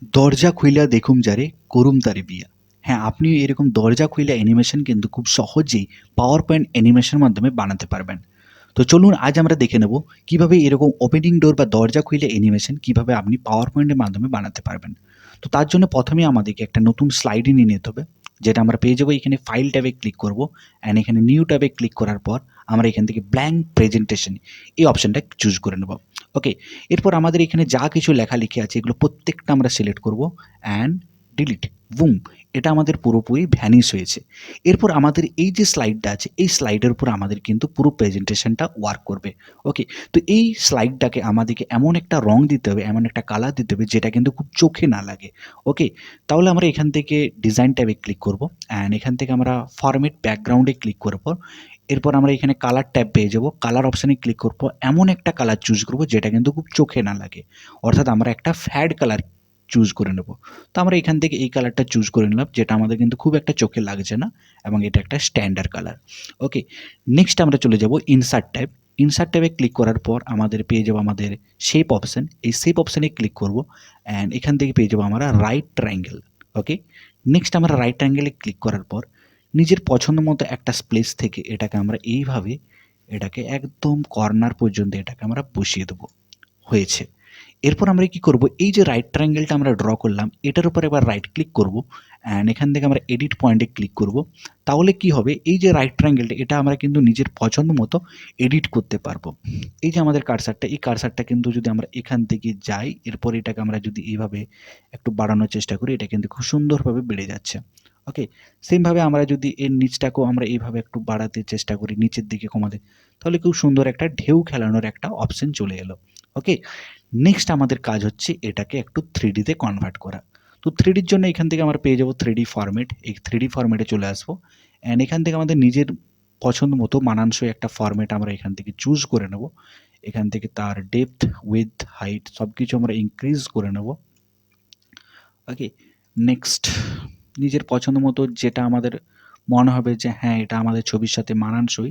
দরজা খুইলা দেখুম যারে করুম তারে বিয়া। হ্যাঁ, আপনি এরকম দরজা খুইলা অ্যানিমেশন কিন্তু খুব সহজেই পাওয়ার পয়েন্ট অ্যানিমেশনের মাধ্যমে বানাতে পারবেন। তো চলুন আজ আমরা দেখে নেব কিভাবে এরকম ওপেনিং ডোর বা দরজা খুইলে অ্যানিমেশন কিভাবে আপনি পাওয়ার পয়েন্টের মাধ্যমে বানাতে পারবেন। তো তার জন্য প্রথমেই আমাদেরকে একটা নতুন স্লাইডে নিয়ে নিতে হবে, যেটা আমরা পেয়ে যাবো এখানে ফাইল ট্যাবে ক্লিক করব অ্যান্ড এখানে নিউ ট্যাবে ক্লিক করার পর আমরা এখান থেকে ব্ল্যাঙ্ক প্রেজেন্টেশন এই অপশনটা চুজ করে নেব। ওকে, এরপর আমাদের এখানে যা কিছু লেখালেখি আছে এগুলো প্রত্যেকটা আমরা সিলেক্ট করব অ্যান্ড ডিলিট। বুম, এটা আমাদের পুরোপুরি ভ্যানিশ হয়েছে। এরপর আমাদের এই যে স্লাইডটা আছে এই স্লাইডের উপর আমাদের কিন্তু পুরো প্রেজেন্টেশনটা ওয়ার্ক করবে। ওকে, তো এই স্লাইডটাকে আমাদেরকে এমন একটা রং দিতে হবে, এমন একটা কালার দিতে হবে যেটা কিন্তু খুব চোখে না লাগে। ওকে, তাহলে আমরা এখান থেকে ডিজাইন ট্যাবে ক্লিক করব অ্যান্ড এখান থেকে আমরা ফরম্যাট ব্যাকগ্রাউন্ডে ক্লিক করার পর এরপর আমরা এখানে কালার ট্যাব পেয়ে যাব। কালার অপশানে ক্লিক করব, এমন একটা কালার চুজ করব যেটা কিন্তু খুব চোখে না লাগে, অর্থাৎ আমরা একটা ফ্যাড কালার চুজ করে নেব। তো আমরা এখান থেকে এই কালারটা চুজ করে নিলাম, যেটা আমাদের কিন্তু খুব একটা চোখে লাগছে না এবং এটা একটা স্ট্যান্ডার্ড কালার। ওকে, নেক্সট আমরা চলে যাব ইনসার্ট ট্যাব। ইনসার্ট ট্যাবে ক্লিক করার পর আমাদের পেয়ে যাবো আমাদের শেপ অপশান। এই শেপ অপশানে ক্লিক করব অ্যান্ড এখান থেকে পেয়ে যাবো আমরা রাইট ট্রায়াঙ্গেল। ওকে, নেক্সট আমরা রাইট ট্রায়াঙ্গেলে ক্লিক করার পর নিজের পছন্দ মতো একটা প্লেস থেকে এটাকে আমরা এইভাবে এটাকে একদম কর্নার পর্যন্ত এটাকে আমরা বসিয়ে দেবো। হয়েছে। এরপর আমরা কি করব, এই যে রাইট ট্রায়াঙ্গেলটা আমরা ড্র করলাম এটার উপর এবার রাইট ক্লিক করব অ্যান্ড এখান থেকে আমরা এডিট পয়েন্টে ক্লিক করব। তাহলে কি হবে, এই যে রাইট ট্রায়াঙ্গেলটা এটা আমরা কিন্তু নিজের পছন্দ মতো এডিট করতে পারবো। এই যে আমাদের কার্সারটা, এই কার্সারটা কিন্তু যদি আমরা এখান থেকে যাই এরপর এটাকে আমরা যদি এইভাবে একটু বাড়ানোর চেষ্টা করি এটা কিন্তু খুব সুন্দরভাবে বেড়ে যাচ্ছে। ওকে, সেমভাবে আমরা যদি এর নিচটাকেও আমরা এইভাবে একটু বাড়াতে চেষ্টা করি, নিচের দিকে কমাতে, তাহলে খুব সুন্দর একটা ঢেউ খেলানোর একটা অপশন চলে এলো। ওকে, নেক্সট আমাদের কাজ হচ্ছে এটাকে একটু 3D তে কনভার্ট করা। তো 3Dর জন্য এখান থেকে আমরা পেয়ে যাবো 3D ফরম্যাট। এই 3D ফরম্যাটে চলে আসবো অ্যান্ড এখান থেকে আমাদের নিজের পছন্দ মতো মানানসই একটা ফরম্যাট আমরা এখান থেকে চুজ করে নেব। এখান থেকে তার ডেপথ, উইডথ, হাইট সব কিছু আমরা ইনক্রিজ করে নেব। ওকে, নেক্সট নিজের পছন্দ মতো যেটা আমাদের মনে হবে যে হ্যাঁ এটা আমাদের ছবির সাথে মানানসই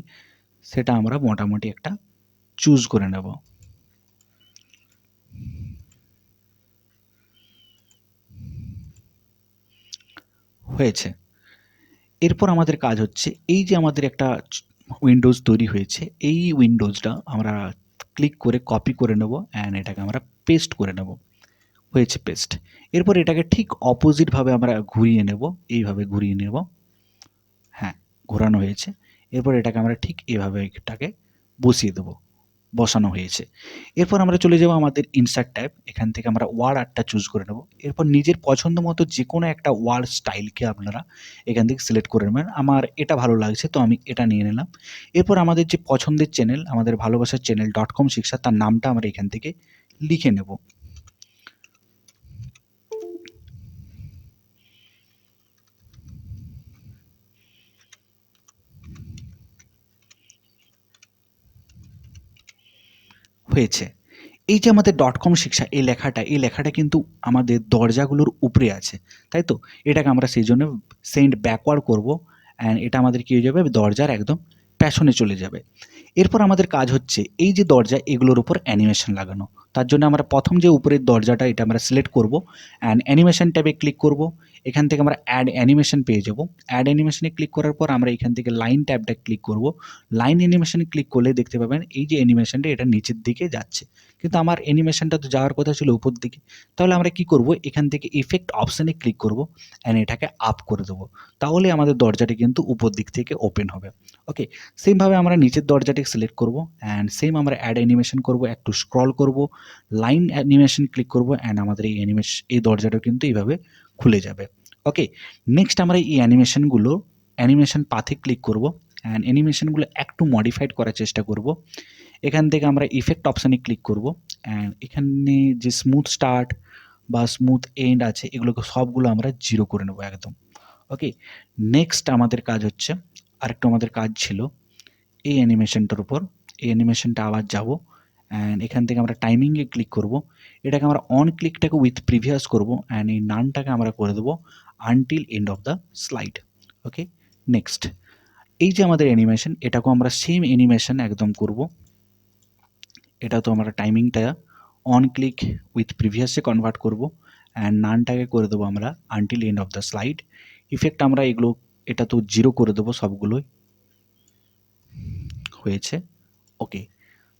সেটা আমরা মোটামুটি একটা চুজ করে নেব। হয়েছে। এরপর আমাদের কাজ হচ্ছে এই যে আমাদের একটা উইন্ডোজ তৈরি হয়েছে এই উইন্ডোজটা আমরা ক্লিক করে কপি করে নেব অ্যান্ড এটাকে আমরা পেস্ট করে নেব। হয়েছে পেস্ট। এরপর এটাকে ঠিক অপোজিটভাবে আমরা ঘুরিয়ে নেব, এইভাবে ঘুরিয়ে নেব। হ্যাঁ, ঘোরানো হয়েছে। এরপর এটাকে আমরা ঠিক এভাবে এটাকে বসিয়ে দেবো। বসানো হয়েছে। এরপর আমরা চলে যাব আমাদের ইনসার্ট ট্যাব। এখান থেকে আমরা ওয়াল আর্টটা চুজ করে নেব। এরপর নিজের পছন্দ মতো যেকোনো একটা ওয়াল স্টাইলকে আপনারা এখান থেকে সিলেক্ট করে নেবেন। আমার এটা ভালো লাগছে তো আমি এটা নিয়ে নিলাম। এরপর আমাদের যে পছন্দের চ্যানেল, আমাদের ভালোবাসার চ্যানেল .com শিক্ষা তার নামটা আমরা এখান থেকে লিখে নেব। হয়েছে। এই যে আমাদের .com শিক্ষা এই লেখাটা কিন্তু আমাদের দরজাগুলোর উপরে আছে, তাই তো? এটাকে আমরা সেই জন্য সেন্ড ব্যাকওয়ার্ড করব অ্যান্ড এটা আমাদের কি হয়ে যাবে, দরজার একদম পেছনে চলে যাবে। এরপর আমাদের কাজ হচ্ছে এই যে দরজা এগুলোর উপর অ্যানিমেশন লাগানো। তার জন্য আমরা প্রথম যে উপরের দরজাটা এটা আমরা সিলেক্ট করব অ্যান্ড অ্যানিমেশন ট্যাবে ক্লিক করব। এখান থেকে আমরা অ্যাড অ্যানিমেশন পেয়ে যাব। অ্যাড অ্যানিমেশনে ক্লিক করার পর আমরা এখান থেকে লাইন ট্যাবটা ক্লিক করব। লাইন অ্যানিমেশনে ক্লিক করলে দেখতে পাবেন এই যে অ্যানিমেশনটা এটা নিচের দিকে যাচ্ছে। কিন্তু আমার অ্যানিমেশনটা তো যাওয়ার কথা ছিল উপর দিকে। তাহলে আমরা কি করব, এখান থেকে ইফেক্ট অপশানে ক্লিক করব অ্যান্ড এটাকে আপ করে দেবো। তাহলে আমাদের দরজাটি কিন্তু উপর দিক থেকে ওপেন হবে। ওকে, সেমভাবে আমরা নিচের দরজাটিকে সিলেক্ট করব অ্যান্ড সেম আমরা অ্যাড অ্যানিমেশন করব, একটু স্ক্রল করব, লাইন অ্যানিমেশন ক্লিক করব অ্যান্ড আমাদের এই দরজাটা কিন্তু এইভাবে খুলে যাবে। ওকে, নেক্সট আমরা এই অ্যানিমেশনগুলো অ্যানিমেশন পাথে ক্লিক করব অ্যান্ড অ্যানিমেশনগুলো একটু মডিফাইড করার চেষ্টা করব। এখান থেকে আমরা ইফেক্ট অপশানে ক্লিক করব অ্যান্ড এখানে যে স্মুথ স্টার্ট বা স্মুথ এন্ড আছে এগুলোকে সবগুলো আমরা 0 করে নেব একদম। ওকে, নেক্সট আমাদের কাজ হচ্ছে আরেকটু আমাদের কাজ ছিল এই অ্যানিমেশনটার উপর। এই অ্যানিমেশনটা আবার যাব অ্যান্ড এখান থেকে আমরা টাইমিংয়ে ক্লিক করব। এটাকে আমরা অন ক্লিকটাকে উইথ প্রিভিয়াস করব অ্যান্ড এই নানটাকে আমরা করে দেবো until end of the slide. Okay, next এই যে আমাদের অ্যানিমেশন এটাকেও আমরা সেম অ্যানিমেশন একদম করব। এটা তো আমরা টাইমিংটা অন ক্লিক উইথ প্রিভিয়াসে কনভার্ট করব অ্যান্ড নানটাকে করে দেবো আমরা until end of the slide. Effect আমরা এগুলো এটা তো 0 করে দেবো সবগুলোই। হয়েছে, ওকে।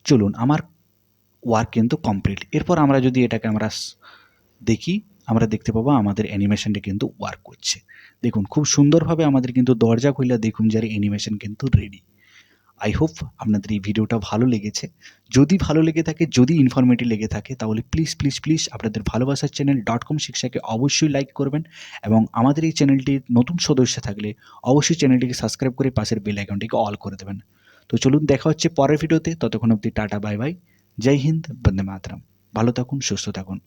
চলুন আমার ওয়ার্ক কিন্তু কমপ্লিট। এরপর আমরা যদি এটাকে আমরা দেখি, আমরা দেখতে পাবো আমাদের অ্যানিমেশনটা কিন্তু ওয়ার্ক করছে। দেখুন খুব সুন্দরভাবে আমাদের কিন্তু দরজা খুইলা দেখুন যার অ্যানিমেশন কিন্তু রেডি। আই হোপ আপনাদের এই ভিডিওটা ভালো লেগেছে। যদি ভালো লেগে থাকে, যদি ইনফরমেটিভ লেগে থাকে, তাহলে প্লিজ প্লিজ প্লিজ আপনাদের ভালোবাসার চ্যানেল .com শিক্ষাকে অবশ্যই লাইক করবেন এবং আমাদের এই চ্যানেলটির নতুন সদস্য থাকলে অবশ্যই চ্যানেলটিকে সাবস্ক্রাইব করে পাশের বেল আইকনটিকে অল করে দেবেন। তো চলুন দেখা হচ্ছে পরের ভিডিওতে। ততক্ষণ অবধি টাটা বাই বাই। জয় হিন্দ, বন্দে মাতরম। ভালো থাকুন, সুস্থ থাকুন।